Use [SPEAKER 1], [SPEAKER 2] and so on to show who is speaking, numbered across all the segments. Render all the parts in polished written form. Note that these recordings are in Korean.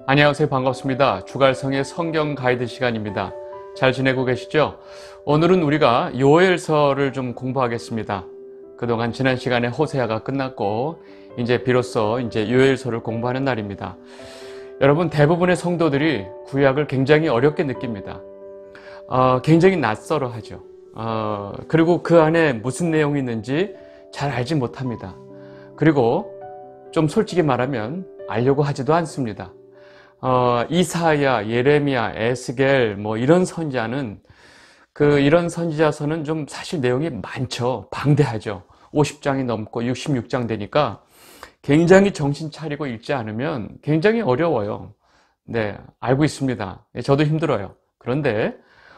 [SPEAKER 1] 안녕하세요. 반갑습니다. 주갈성의 성경 가이드 시간입니다. 잘 지내고 계시죠? 오늘은 우리가 요엘서를 좀 공부하겠습니다. 그동안 지난 시간에 호세아가 끝났고 이제 비로소 요엘서를 공부하는 날입니다. 여러분, 대부분의 성도들이 구약을 굉장히 어렵게 느낍니다. 굉장히 낯설어 하죠. 그리고 그 안에 무슨 내용이 있는지 잘 알지 못합니다. 그리고 좀 솔직히 말하면 알려고 하지도 않습니다. 이사야, 예레미야, 에스겔 이런 선지자는 이런 선지자서는 좀 사실 내용이 많죠. 방대하죠. 50장이 넘고 66장 되니까 굉장히 정신 차리고 읽지 않으면 굉장히 어려워요. 네, 알고 있습니다. 저도 힘들어요. 그런데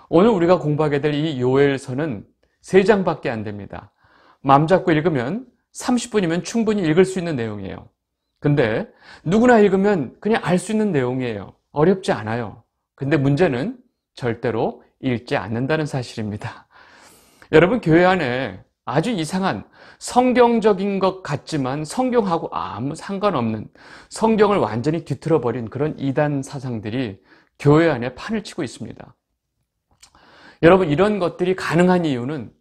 [SPEAKER 1] 오늘 우리가 공부하게 될 이 요엘서는 3장밖에 안 됩니다. 마음 잡고 읽으면 30분이면 충분히 읽을 수 있는 내용이에요. 근데 누구나 읽으면 그냥 알 수 있는 내용이에요. 어렵지 않아요. 근데 문제는 절대로 읽지 않는다는 사실입니다. 여러분, 교회 안에 아주 이상한 성경적인 것 같지만 성경하고 아무 상관없는, 성경을 완전히 뒤틀어버린 그런 이단 사상들이 교회 안에 판을 치고 있습니다. 여러분, 이런 것들이 가능한 이유는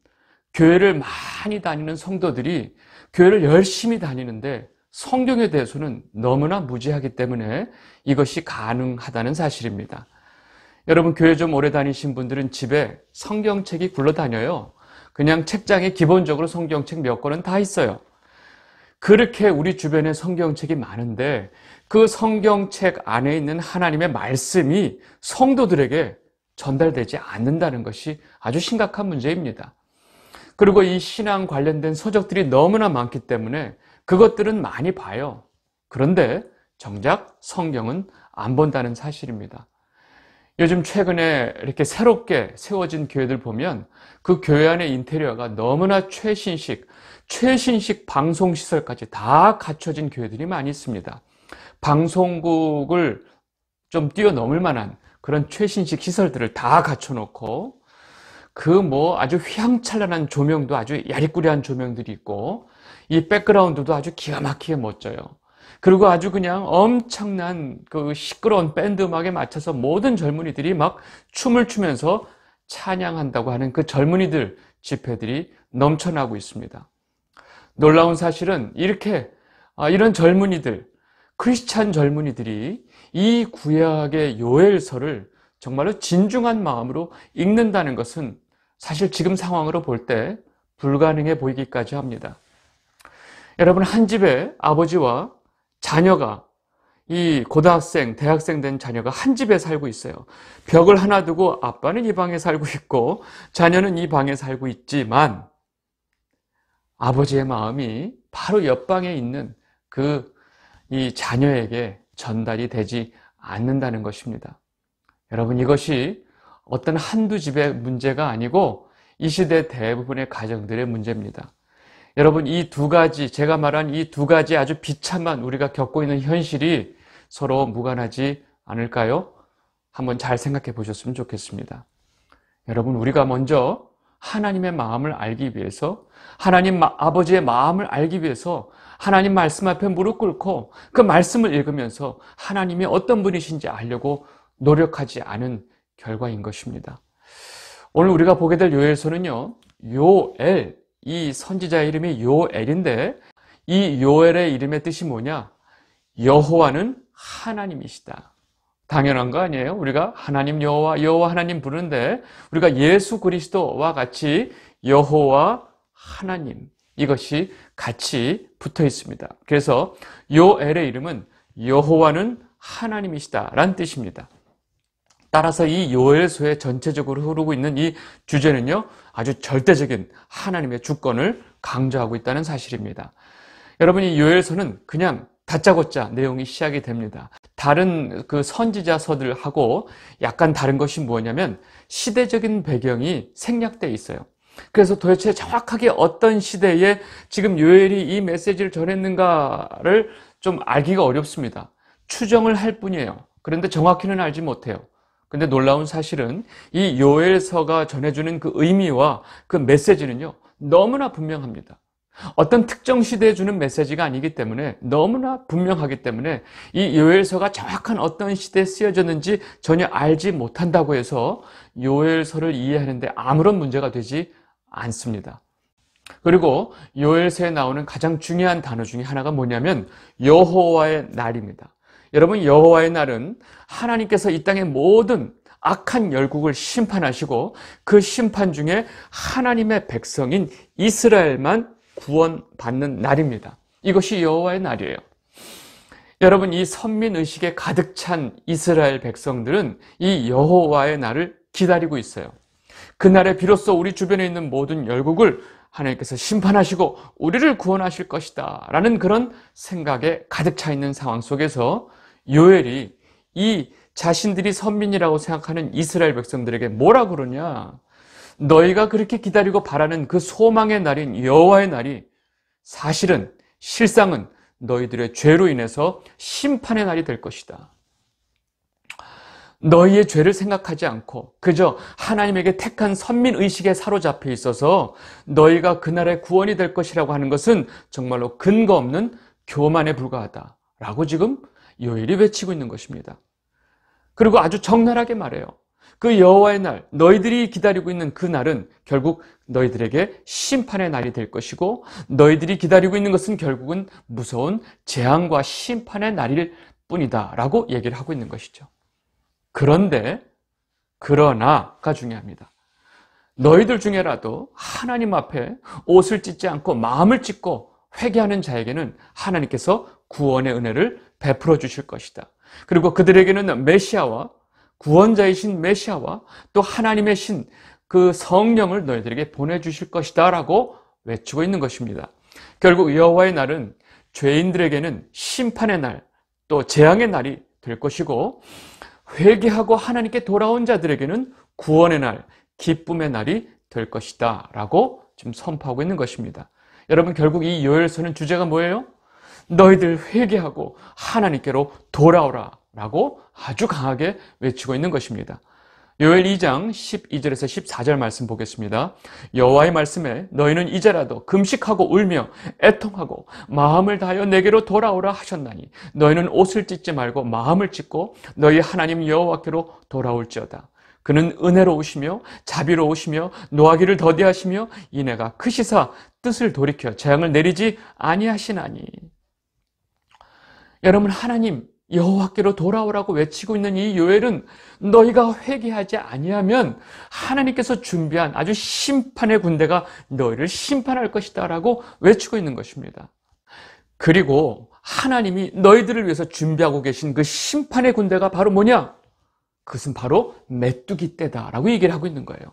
[SPEAKER 1] 교회를 많이 다니는 성도들이 교회를 열심히 다니는데 성경에 대해서는 너무나 무지하기 때문에 이것이 가능하다는 사실입니다. 여러분, 교회 좀 오래 다니신 분들은 집에 성경책이 굴러다녀요. 그냥 책장에 기본적으로 성경책 몇 권은 다 있어요. 그렇게 우리 주변에 성경책이 많은데 그 성경책 안에 있는 하나님의 말씀이 성도들에게 전달되지 않는다는 것이 아주 심각한 문제입니다. 그리고 이 신앙 관련된 서적들이 너무나 많기 때문에 그것들은 많이 봐요. 그런데 정작 성경은 안 본다는 사실입니다. 요즘 최근에 이렇게 새롭게 세워진 교회들 보면 그 교회 안의 인테리어가 너무나 최신식 방송시설까지 다 갖춰진 교회들이 많이 있습니다. 방송국을 좀 뛰어넘을 만한 그런 최신식 시설들을 다 갖춰놓고 아주 휘황찬란한 조명도 아주 야리꾸리한 조명들이 있고 이 백그라운드도 아주 기가 막히게 멋져요. 그리고 아주 그냥 엄청난 그 시끄러운 밴드 음악에 맞춰서 모든 젊은이들이 막 춤을 추면서 찬양한다고 하는 그 젊은이들 집회들이 넘쳐나고 있습니다. 놀라운 사실은 이런 젊은이들, 크리스찬 젊은이들이 이 구약의 요엘서를 정말로 진중한 마음으로 읽는다는 것은 사실 지금 상황으로 볼 때 불가능해 보이기까지 합니다. 여러분, 한 집에 아버지와 자녀가, 이 고등학생, 대학생 된 자녀가 한 집에 살고 있어요. 벽을 하나 두고 아빠는 이 방에 살고 있고 자녀는 이 방에 살고 있지만 아버지의 마음이 바로 옆방에 있는 이 자녀에게 전달이 되지 않는다는 것입니다. 여러분, 이것이 어떤 한두 집의 문제가 아니고 이 시대 대부분의 가정들의 문제입니다. 여러분, 제가 말한 이 두 가지 아주 비참한 우리가 겪고 있는 현실이 서로 무관하지 않을까요? 한번 잘 생각해 보셨으면 좋겠습니다. 여러분, 우리가 먼저 하나님의 마음을 알기 위해서, 하나님 아버지의 마음을 알기 위해서 하나님 말씀 앞에 무릎 꿇고 그 말씀을 읽으면서 하나님이 어떤 분이신지 알려고 노력하지 않은 결과인 것입니다. 오늘 우리가 보게 될 요엘서는요, 요엘, 이 선지자 이름이 요엘인데 이 요엘의 이름의 뜻이 뭐냐? 여호와는 하나님이시다. 당연한 거 아니에요? 우리가 하나님 여호와 하나님 부르는데 우리가 예수 그리스도와 같이 여호와 하나님, 이것이 같이 붙어 있습니다. 그래서 요엘의 이름은 여호와는 하나님이시다 라는 뜻입니다. 따라서 이 요엘서에 전체적으로 흐르고 있는 이 주제는요, 아주 절대적인 하나님의 주권을 강조하고 있다는 사실입니다. 여러분, 이 요엘서는 그냥 다짜고짜 내용이 시작이 됩니다. 다른 그 선지자서들하고 약간 다른 것이 뭐냐면 시대적인 배경이 생략되어 있어요. 그래서 도대체 정확하게 어떤 시대에 지금 요엘이 이 메시지를 전했는가를 좀 알기가 어렵습니다. 추정을 할 뿐이에요. 그런데 정확히는 알지 못해요. 근데 놀라운 사실은 이 요엘서가 전해주는 그 의미와 그 메시지는요, 너무나 분명합니다. 어떤 특정 시대에 주는 메시지가 아니기 때문에 너무나 분명하기 때문에 이 요엘서가 정확한 어떤 시대에 쓰여졌는지 전혀 알지 못한다고 해서 요엘서를 이해하는데 아무런 문제가 되지 않습니다. 그리고 요엘서에 나오는 가장 중요한 단어 중에 하나가 뭐냐면 여호와의 날입니다. 여러분, 여호와의 날은 하나님께서 이 땅의 모든 악한 열국을 심판하시고 그 심판 중에 하나님의 백성인 이스라엘만 구원받는 날입니다. 이것이 여호와의 날이에요. 여러분, 이 선민의식에 가득 찬 이스라엘 백성들은 이 여호와의 날을 기다리고 있어요. 그날에 비로소 우리 주변에 있는 모든 열국을 하나님께서 심판하시고 우리를 구원하실 것이다 라는 그런 생각에 가득 차 있는 상황 속에서 요엘이 이 자신들이 선민이라고 생각하는 이스라엘 백성들에게 뭐라 그러냐? 너희가 그렇게 기다리고 바라는 그 소망의 날인 여호와의 날이 사실은 실상은 너희들의 죄로 인해서 심판의 날이 될 것이다. 너희의 죄를 생각하지 않고 그저 하나님에게 택한 선민의식에 사로잡혀 있어서 너희가 그날의 구원이 될 것이라고 하는 것은 정말로 근거 없는 교만에 불과하다라고 지금 요엘이 외치고 있는 것입니다. 그리고 아주 적나라하게 말해요. 그 여호와의 날, 너희들이 기다리고 있는 그 날은 결국 너희들에게 심판의 날이 될 것이고 너희들이 기다리고 있는 것은 결국은 무서운 재앙과 심판의 날일 뿐이다 라고 얘기를 하고 있는 것이죠. 그러나가 중요합니다. 너희들 중에라도 하나님 앞에 옷을 찢지 않고 마음을 찢고 회개하는 자에게는 하나님께서 구원의 은혜를 베풀어 주실 것이다. 그리고 그들에게는 메시아와 구원자이신 메시아와 또 하나님의 신 그 성령을 너희들에게 보내주실 것이다 라고 외치고 있는 것입니다. 결국 여호와의 날은 죄인들에게는 심판의 날 또 재앙의 날이 될 것이고 회개하고 하나님께 돌아온 자들에게는 구원의 날, 기쁨의 날이 될 것이다 라고 지금 선포하고 있는 것입니다. 여러분, 결국 이 요엘서는 주제가 뭐예요? 너희들 회개하고 하나님께로 돌아오라 라고 아주 강하게 외치고 있는 것입니다. 요엘 2장 12절에서 14절 말씀 보겠습니다. 여호와의 말씀에 너희는 이제라도 금식하고 울며 애통하고 마음을 다하여 내게로 돌아오라 하셨나니 너희는 옷을 찢지 말고 마음을 찢고 너희 하나님 여호와께로 돌아올지어다. 그는 은혜로우시며 자비로우시며 노하기를 더디하시며 인애가 크시사 뜻을 돌이켜 재앙을 내리지 아니하시나니. 여러분, 하나님 여호와께로 돌아오라고 외치고 있는 이 요엘은 너희가 회개하지 아니하면 하나님께서 준비한 아주 심판의 군대가 너희를 심판할 것이다 라고 외치고 있는 것입니다. 그리고 하나님이 너희들을 위해서 준비하고 계신 그 심판의 군대가 바로 뭐냐? 그것은 바로 메뚜기 떼다 라고 얘기를 하고 있는 거예요.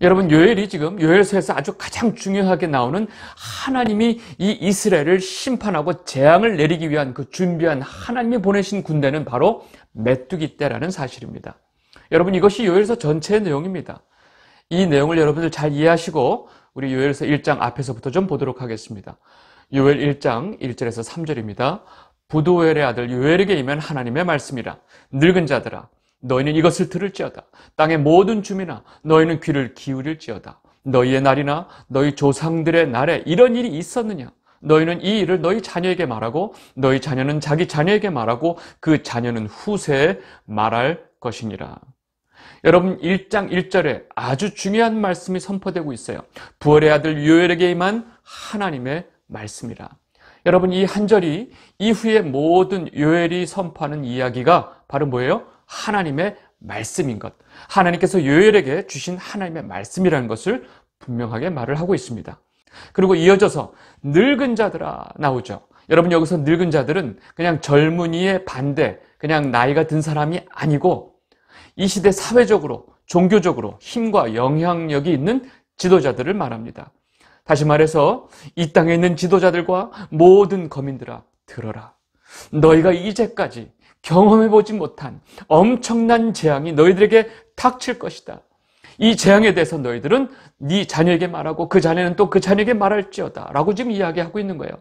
[SPEAKER 1] 여러분, 요엘이 지금 요엘서에서 아주 가장 중요하게 나오는 하나님이 이 이스라엘을 심판하고 재앙을 내리기 위한 그 준비한 하나님이 보내신 군대는 바로 메뚜기 떼라는 사실입니다. 여러분, 이것이 요엘서 전체의 내용입니다. 이 내용을 여러분들 잘 이해하시고 우리 요엘서 1장 앞에서부터 좀 보도록 하겠습니다. 요엘 1장 1절에서 3절입니다. 부두엘의 아들 요엘에게 임한 하나님의 말씀이라. 늙은 자들아, 너희는 이것을 들을지어다. 땅의 모든 주민아, 너희는 귀를 기울일지어다. 너희의 날이나 너희 조상들의 날에 이런 일이 있었느냐? 너희는 이 일을 너희 자녀에게 말하고 너희 자녀는 자기 자녀에게 말하고 그 자녀는 후세에 말할 것이니라. 여러분, 1장 1절에 아주 중요한 말씀이 선포되고 있어요. 부엘의 아들 요엘에게 임한 하나님의 말씀이라. 여러분, 이 한 절이 이후에 모든 요엘이 선포하는 이야기가 바로 뭐예요? 하나님의 말씀인 것. 하나님께서 요엘에게 주신 하나님의 말씀이라는 것을 분명하게 말을 하고 있습니다. 그리고 이어져서 늙은 자들아 나오죠. 여러분, 여기서 늙은 자들은 그냥 젊은이의 반대, 그냥 나이가 든 사람이 아니고 이 시대 사회적으로, 종교적으로 힘과 영향력이 있는 지도자들을 말합니다. 다시 말해서 이 땅에 있는 지도자들과 모든 거민들아 들어라. 너희가 이제까지 경험해보지 못한 엄청난 재앙이 너희들에게 닥칠 것이다. 이 재앙에 대해서 너희들은 네 자녀에게 말하고 그 자녀는 또 그 자녀에게 말할지어다 라고 지금 이야기하고 있는 거예요.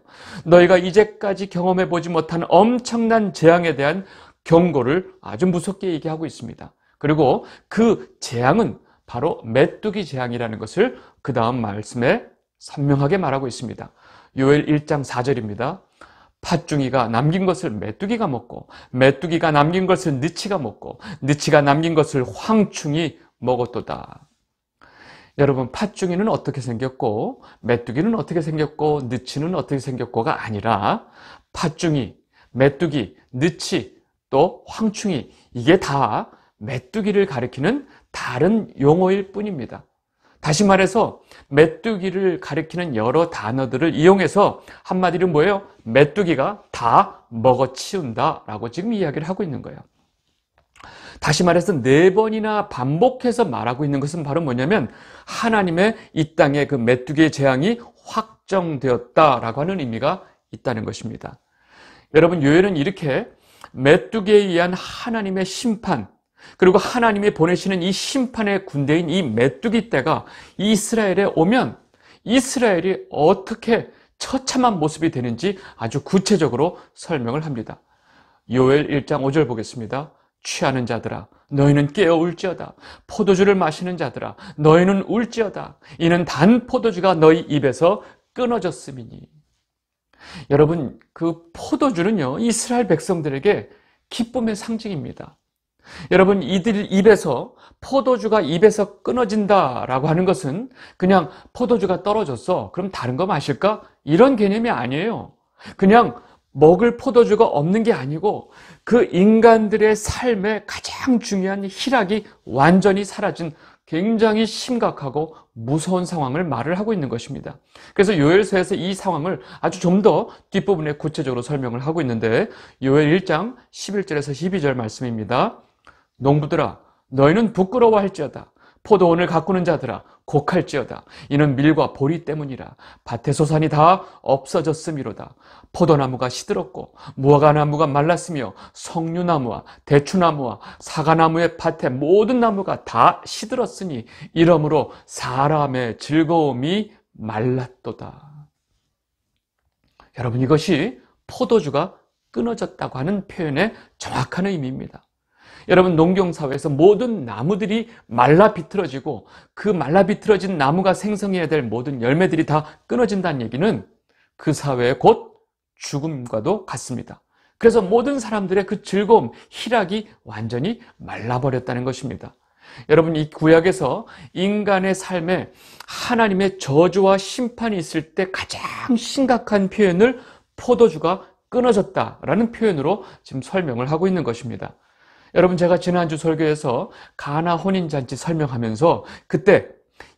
[SPEAKER 1] 너희가 이제까지 경험해보지 못한 엄청난 재앙에 대한 경고를 아주 무섭게 얘기하고 있습니다. 그리고 그 재앙은 바로 메뚜기 재앙이라는 것을 그 다음 말씀에 선명하게 말하고 있습니다. 요엘 1장 4절입니다. 팥중이가 남긴 것을 메뚜기가 먹고 메뚜기가 남긴 것을 느치가 먹고 느치가 남긴 것을 황충이 먹었도다. 여러분, 팥중이는 어떻게 생겼고 메뚜기는 어떻게 생겼고 느치는 어떻게 생겼고가 아니라 팥중이, 메뚜기, 느치, 또 황충이, 이게 다 메뚜기를 가리키는 다른 용어일 뿐입니다. 다시 말해서 메뚜기를 가리키는 여러 단어들을 이용해서 한마디로 뭐예요? 메뚜기가 다 먹어치운다 라고 지금 이야기를 하고 있는 거예요. 다시 말해서 4번이나 반복해서 말하고 있는 것은 바로 뭐냐면 하나님의 이 땅의 그 메뚜기의 재앙이 확정되었다라고 하는 의미가 있다는 것입니다. 여러분, 요엘은 이렇게 메뚜기에 의한 하나님의 심판, 그리고 하나님이 보내시는 이 심판의 군대인 이 메뚜기 떼가 이스라엘에 오면 이스라엘이 어떻게 처참한 모습이 되는지 아주 구체적으로 설명을 합니다. 요엘 1장 5절 보겠습니다. 취하는 자들아 너희는 깨어 울지어다. 포도주를 마시는 자들아 너희는 울지어다. 이는 단 포도주가 너희 입에서 끊어졌음이니. 여러분, 그 포도주는요 이스라엘 백성들에게 기쁨의 상징입니다. 여러분, 이들 입에서 포도주가 입에서 끊어진다라고 하는 것은 그냥 포도주가 떨어졌어 그럼 다른 거 마실까? 이런 개념이 아니에요. 그냥 먹을 포도주가 없는 게 아니고 그 인간들의 삶의 가장 중요한 희락이 완전히 사라진 굉장히 심각하고 무서운 상황을 말을 하고 있는 것입니다. 그래서 요엘서에서 이 상황을 아주 좀 더 뒷부분에 구체적으로 설명을 하고 있는데 요엘 1장 11절에서 12절 말씀입니다. 농부들아 너희는 부끄러워할지어다. 포도원을 가꾸는 자들아 곡할지어다. 이는 밀과 보리 때문이라. 밭의 소산이 다 없어졌음이로다. 포도나무가 시들었고 무화과나무가 말랐으며 석류나무와 대추나무와 사과나무의 밭의 모든 나무가 다 시들었으니 이러므로 사람의 즐거움이 말랐도다. 여러분, 이것이 포도주가 끊어졌다고 하는 표현의 정확한 의미입니다. 여러분, 농경사회에서 모든 나무들이 말라 비틀어지고 그 말라 비틀어진 나무가 생성해야 될 모든 열매들이 다 끊어진다는 얘기는 그 사회의 곧 죽음과도 같습니다. 그래서 모든 사람들의 그 즐거움, 희락이 완전히 말라버렸다는 것입니다. 여러분, 이 구약에서 인간의 삶에 하나님의 저주와 심판이 있을 때 가장 심각한 표현을 포도주가 끊어졌다라는 표현으로 지금 설명을 하고 있는 것입니다. 여러분, 제가 지난주 설교에서 가나 혼인잔치 설명하면서 그때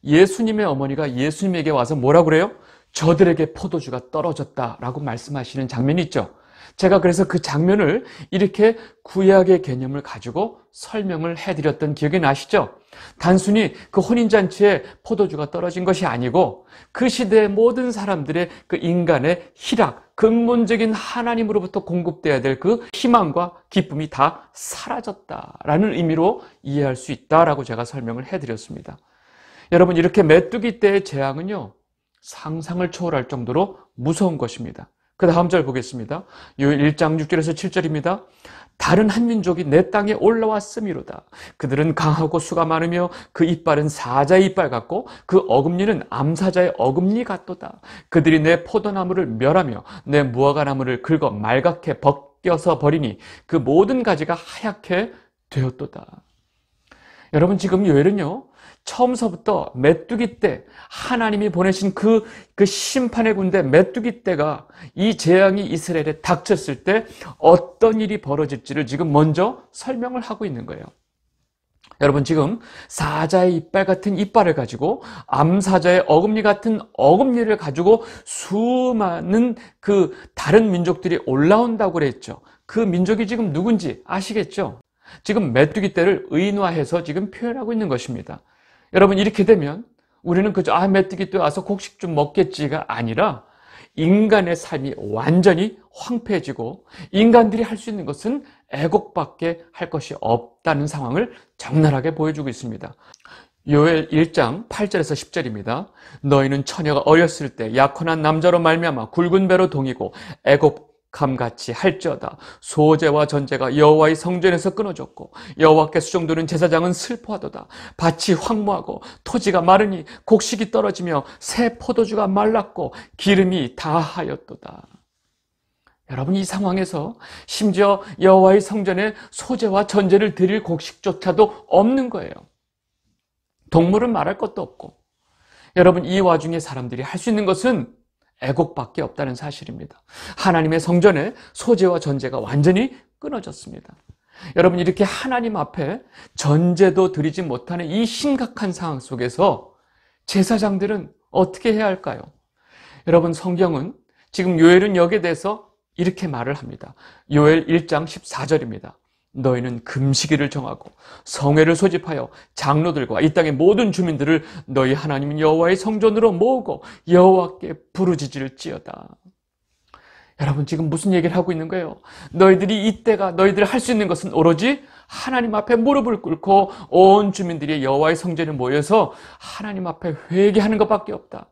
[SPEAKER 1] 예수님의 어머니가 예수님에게 와서 뭐라고 그래요? 저들에게 포도주가 떨어졌다라고 말씀하시는 장면이 있죠. 제가 그래서 그 장면을 이렇게 구약의 개념을 가지고 설명을 해드렸던 기억이 나시죠? 단순히 그 혼인잔치에 포도주가 떨어진 것이 아니고 그 시대의 모든 사람들의 그 인간의 희락, 근본적인 하나님으로부터 공급돼야 될 그 희망과 기쁨이 다 사라졌다라는 의미로 이해할 수 있다라고 제가 설명을 해드렸습니다. 여러분, 이렇게 메뚜기 때의 재앙은요 상상을 초월할 정도로 무서운 것입니다. 그 다음 절 보겠습니다. 요엘 1장 6절에서 7절입니다. 다른 한 민족이 내 땅에 올라왔음이로다. 그들은 강하고 수가 많으며 그 이빨은 사자의 이빨 같고 그 어금니는 암사자의 어금니 같도다. 그들이 내 포도나무를 멸하며 내 무화과나무를 긁어 말갛게 벗겨서 버리니 그 모든 가지가 하얗게 되었도다. 여러분, 지금 요엘은요 처음서부터 메뚜기 때 하나님이 보내신 그 심판의 군대 메뚜기 떼가 이 재앙이 이스라엘에 닥쳤을 때 어떤 일이 벌어질지를 지금 먼저 설명을 하고 있는 거예요. 여러분, 지금 사자의 이빨 같은 이빨을 가지고 암사자의 어금니 같은 어금니를 가지고 수많은 그 다른 민족들이 올라온다고 그랬죠. 그 민족이 지금 누군지 아시겠죠? 지금 메뚜기 떼를 의인화해서 지금 표현하고 있는 것입니다. 여러분, 이렇게 되면 우리는 그저 메뚜기 떼 와서 곡식 좀 먹겠지가 아니라 인간의 삶이 완전히 황폐해지고 인간들이 할 수 있는 것은 애곡밖에 할 것이 없다는 상황을 적나라하게 보여주고 있습니다. 요엘 1장 8절에서 10절입니다. 너희는 처녀가 어렸을 때 약혼한 남자로 말미암아 굵은 배로 동이고 애곡 감같이 할지어다. 소제와 전제가 여호와의 성전에서 끊어졌고 여호와께 수종드는 제사장은 슬퍼하도다. 밭이 황무하고 토지가 마르니 곡식이 떨어지며 새 포도주가 말랐고 기름이 다하였도다. 여러분, 이 상황에서 심지어 여호와의 성전에 소제와 전제를 드릴 곡식조차도 없는 거예요. 동물은 말할 것도 없고. 여러분, 이 와중에 사람들이 할 수 있는 것은 애곡밖에 없다는 사실입니다. 하나님의 성전에 소제와 전제가 완전히 끊어졌습니다. 여러분, 이렇게 하나님 앞에 전제도 드리지 못하는 이 심각한 상황 속에서 제사장들은 어떻게 해야 할까요? 여러분, 성경은 지금 요엘은 여기에 대해서 이렇게 말을 합니다. 요엘 1장 14절입니다. 너희는 금식일을 정하고 성회를 소집하여 장로들과 이 땅의 모든 주민들을 너희 하나님 여호와의 성전으로 모으고 여호와께 부르짖을지어다. 여러분, 지금 무슨 얘기를 하고 있는 거예요? 너희들이 이때가 너희들 할 수 있는 것은 오로지 하나님 앞에 무릎을 꿇고 온 주민들이 여호와의 성전에 모여서 하나님 앞에 회개하는 것밖에 없다.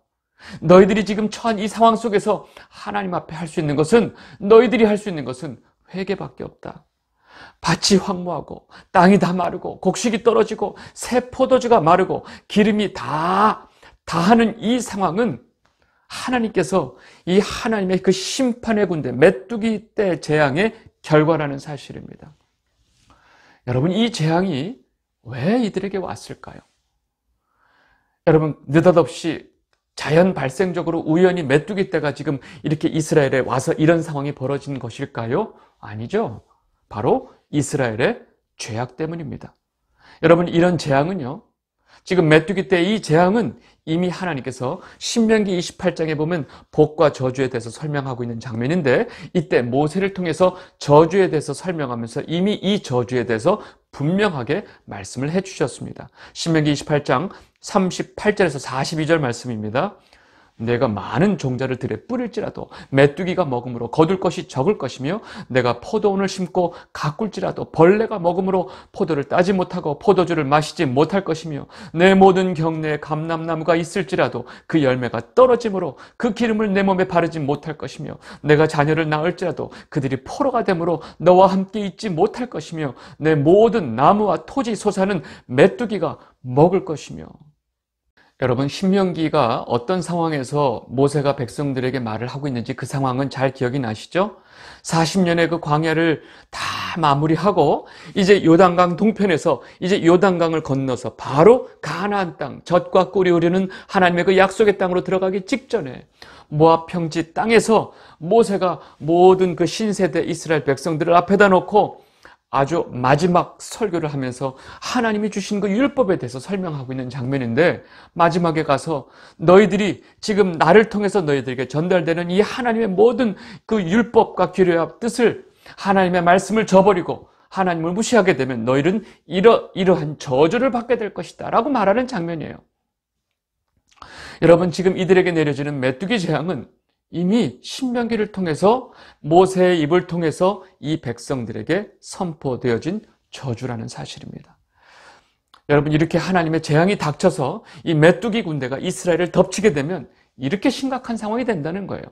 [SPEAKER 1] 너희들이 지금 처한 이 상황 속에서 하나님 앞에 할 수 있는 것은, 너희들이 할 수 있는 것은 회개밖에 없다. 밭이 황무하고 땅이 다 마르고 곡식이 떨어지고 새 포도주가 마르고 기름이 다하는 이 상황은 하나님께서 이 하나님의 그 심판의 군대 메뚜기 때 재앙의 결과라는 사실입니다. 여러분, 이 재앙이 왜 이들에게 왔을까요? 여러분, 느닷없이 자연 발생적으로 우연히 메뚜기 떼가 지금 이렇게 이스라엘에 와서 이런 상황이 벌어진 것일까요? 아니죠. 바로 이스라엘의 죄악 때문입니다. 여러분, 이런 재앙은요, 지금 메뚜기 떼의 이 재앙은 이미 하나님께서 신명기 28장에 보면 복과 저주에 대해서 설명하고 있는 장면인데, 이때 모세를 통해서 저주에 대해서 설명하면서 이미 이 저주에 대해서 분명하게 말씀을 해주셨습니다. 신명기 28장 38절에서 42절 말씀입니다. 내가 많은 종자를 들에 뿌릴지라도 메뚜기가 먹음으로 거둘 것이 적을 것이며, 내가 포도원을 심고 가꿀지라도 벌레가 먹음으로 포도를 따지 못하고 포도주를 마시지 못할 것이며, 내 모든 경내에 감람나무가 있을지라도 그 열매가 떨어짐으로 그 기름을 내 몸에 바르지 못할 것이며, 내가 자녀를 낳을지라도 그들이 포로가 되므로 너와 함께 있지 못할 것이며, 내 모든 나무와 토지 솟아는 메뚜기가 먹을 것이며. 여러분, 신명기가 어떤 상황에서 모세가 백성들에게 말을 하고 있는지 그 상황은 잘 기억이 나시죠? 40년의 그 광야를 다 마무리하고 이제 요단강 동편에서 이제 요단강을 건너서 바로 가나안 땅, 젖과 꿀이 흐르는 하나님의 그 약속의 땅으로 들어가기 직전에 모압 평지 땅에서 모세가 모든 그 신세대 이스라엘 백성들을 앞에다 놓고 아주 마지막 설교를 하면서 하나님이 주신 그 율법에 대해서 설명하고 있는 장면인데, 마지막에 가서 너희들이 지금 나를 통해서 너희들에게 전달되는 이 하나님의 모든 그 율법과 규례와 뜻을, 하나님의 말씀을 저버리고 하나님을 무시하게 되면 너희는 이러한 저주를 받게 될 것이다 라고 말하는 장면이에요. 여러분, 지금 이들에게 내려지는 메뚜기 재앙은 이미 신명기를 통해서 모세의 입을 통해서 이 백성들에게 선포되어진 저주라는 사실입니다. 여러분, 이렇게 하나님의 재앙이 닥쳐서 이 메뚜기 군대가 이스라엘을 덮치게 되면 이렇게 심각한 상황이 된다는 거예요.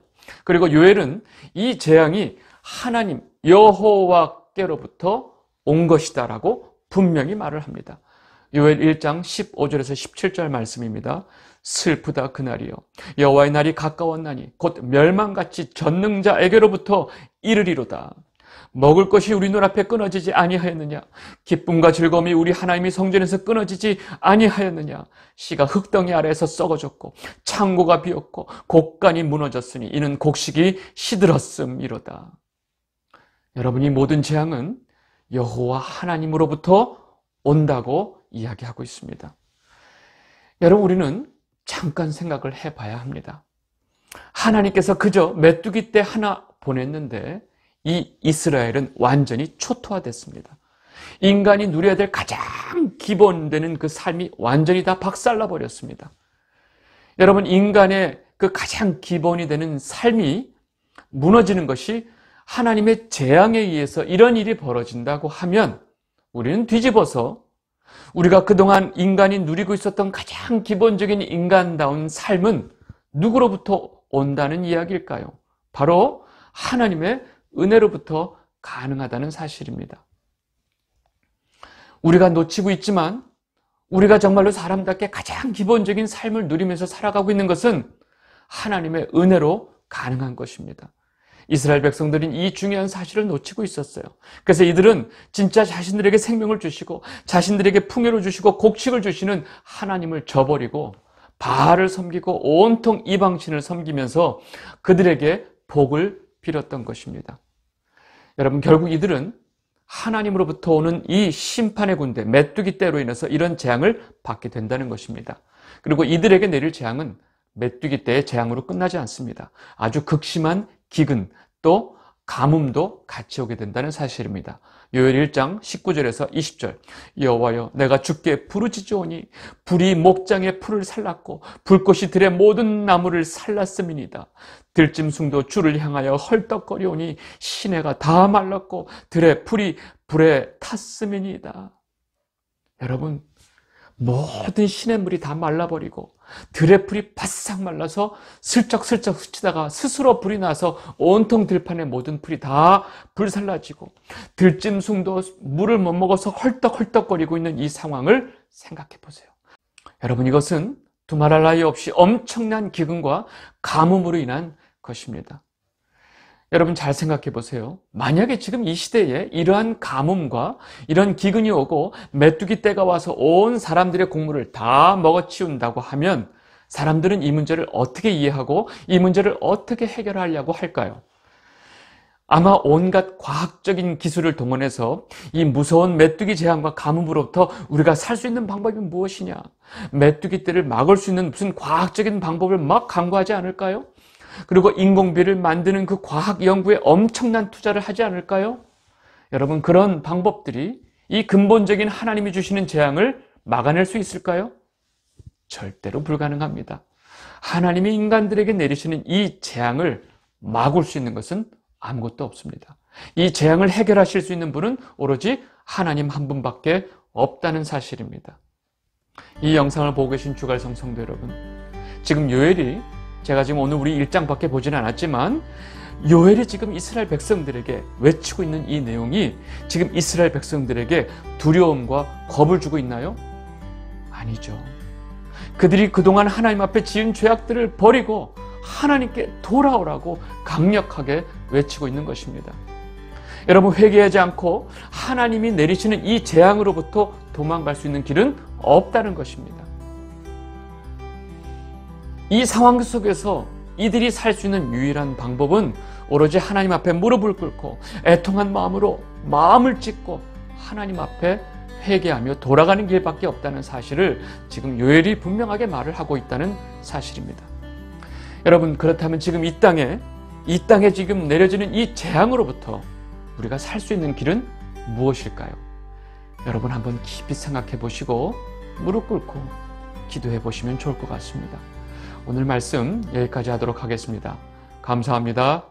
[SPEAKER 1] 그리고 요엘은 이 재앙이 하나님 여호와께로부터 온 것이다라고 분명히 말을 합니다. 요엘 1장 15절에서 17절 말씀입니다. 슬프다 그날이요, 여호와의 날이 가까웠나니 곧 멸망같이 전능자에게로부터 이르리로다. 먹을 것이 우리 눈앞에 끊어지지 아니하였느냐? 기쁨과 즐거움이 우리 하나님의 성전에서 끊어지지 아니하였느냐? 씨가 흙덩이 아래에서 썩어졌고 창고가 비었고 곡간이 무너졌으니 이는 곡식이 시들었음이로다. 여러분, 이 모든 재앙은 여호와 하나님으로부터 온다고 이야기하고 있습니다. 여러분, 우리는 잠깐 생각을 해봐야 합니다. 하나님께서 그저 메뚜기 떼 하나 보냈는데 이 이스라엘은 완전히 초토화됐습니다. 인간이 누려야 될 가장 기본되는 그 삶이 완전히 다 박살나 버렸습니다. 여러분, 인간의 그 가장 기본이 되는 삶이 무너지는 것이 하나님의 재앙에 의해서 이런 일이 벌어진다고 하면 우리는 뒤집어서 우리가 그동안 인간이 누리고 있었던 가장 기본적인 인간다운 삶은 누구로부터 온다는 이야기일까요? 바로 하나님의 은혜로부터 가능하다는 사실입니다. 우리가 놓치고 있지만 우리가 정말로 사람답게 가장 기본적인 삶을 누리면서 살아가고 있는 것은 하나님의 은혜로 가능한 것입니다. 이스라엘 백성들은 이 중요한 사실을 놓치고 있었어요. 그래서 이들은 진짜 자신들에게 생명을 주시고 자신들에게 풍요를 주시고 곡식을 주시는 하나님을 저버리고 바알을 섬기고 온통 이방신을 섬기면서 그들에게 복을 빌었던 것입니다. 여러분, 결국 이들은 하나님으로부터 오는 이 심판의 군대, 메뚜기 떼로 인해서 이런 재앙을 받게 된다는 것입니다. 그리고 이들에게 내릴 재앙은 메뚜기 떼의 재앙으로 끝나지 않습니다. 아주 극심한 기근, 또 가뭄도 같이 오게 된다는 사실입니다. 요엘 1장 19절에서 20절. 여호와여, 내가 주께 부르짖으오니 불이 목장의 풀을 살랐고 불꽃이 들의 모든 나무를 살랐음이니이다. 들짐승도 주를 향하여 헐떡거리오니 시내가 다 말랐고 들의 풀이 불에 탔음이니이다. 여러분, 모든 시냇물이 다 말라버리고 들의 풀이 바싹 말라서 슬쩍슬쩍 스치다가 스스로 불이 나서 온통 들판의 모든 풀이 다 불살라지고 들짐승도 물을 못 먹어서 헐떡헐떡거리고 있는 이 상황을 생각해 보세요. 여러분, 이것은 두말할 나위 없이 엄청난 기근과 가뭄으로 인한 것입니다. 여러분, 잘 생각해 보세요. 만약에 지금 이 시대에 이러한 가뭄과 이런 기근이 오고 메뚜기 떼가 와서 온 사람들의 곡물을 다 먹어치운다고 하면 사람들은 이 문제를 어떻게 이해하고 이 문제를 어떻게 해결하려고 할까요? 아마 온갖 과학적인 기술을 동원해서 이 무서운 메뚜기 재앙과 가뭄으로부터 우리가 살 수 있는 방법이 무엇이냐, 메뚜기 떼를 막을 수 있는 무슨 과학적인 방법을 막 강구하지 않을까요? 그리고 인공비를 만드는 그 과학 연구에 엄청난 투자를 하지 않을까요? 여러분, 그런 방법들이 이 근본적인 하나님이 주시는 재앙을 막아낼 수 있을까요? 절대로 불가능합니다. 하나님이 인간들에게 내리시는 이 재앙을 막을 수 있는 것은 아무것도 없습니다. 이 재앙을 해결하실 수 있는 분은 오로지 하나님 한 분밖에 없다는 사실입니다. 이 영상을 보고 계신 주갈성 성도 여러분, 지금 요엘이, 제가 지금 오늘 우리 1장밖에 보지는 않았지만 요엘이 지금 이스라엘 백성들에게 외치고 있는 이 내용이 지금 이스라엘 백성들에게 두려움과 겁을 주고 있나요? 아니죠. 그들이 그동안 하나님 앞에 지은 죄악들을 버리고 하나님께 돌아오라고 강력하게 외치고 있는 것입니다. 여러분, 회개하지 않고 하나님이 내리시는 이 재앙으로부터 도망갈 수 있는 길은 없다는 것입니다. 이 상황 속에서 이들이 살 수 있는 유일한 방법은 오로지 하나님 앞에 무릎을 꿇고 애통한 마음으로 마음을 찢고 하나님 앞에 회개하며 돌아가는 길밖에 없다는 사실을 지금 요엘이 분명하게 말을 하고 있다는 사실입니다. 여러분, 그렇다면 지금 이 땅에 지금 내려지는 이 재앙으로부터 우리가 살 수 있는 길은 무엇일까요? 여러분, 한번 깊이 생각해 보시고 무릎 꿇고 기도해 보시면 좋을 것 같습니다. 오늘 말씀 여기까지 하도록 하겠습니다. 감사합니다.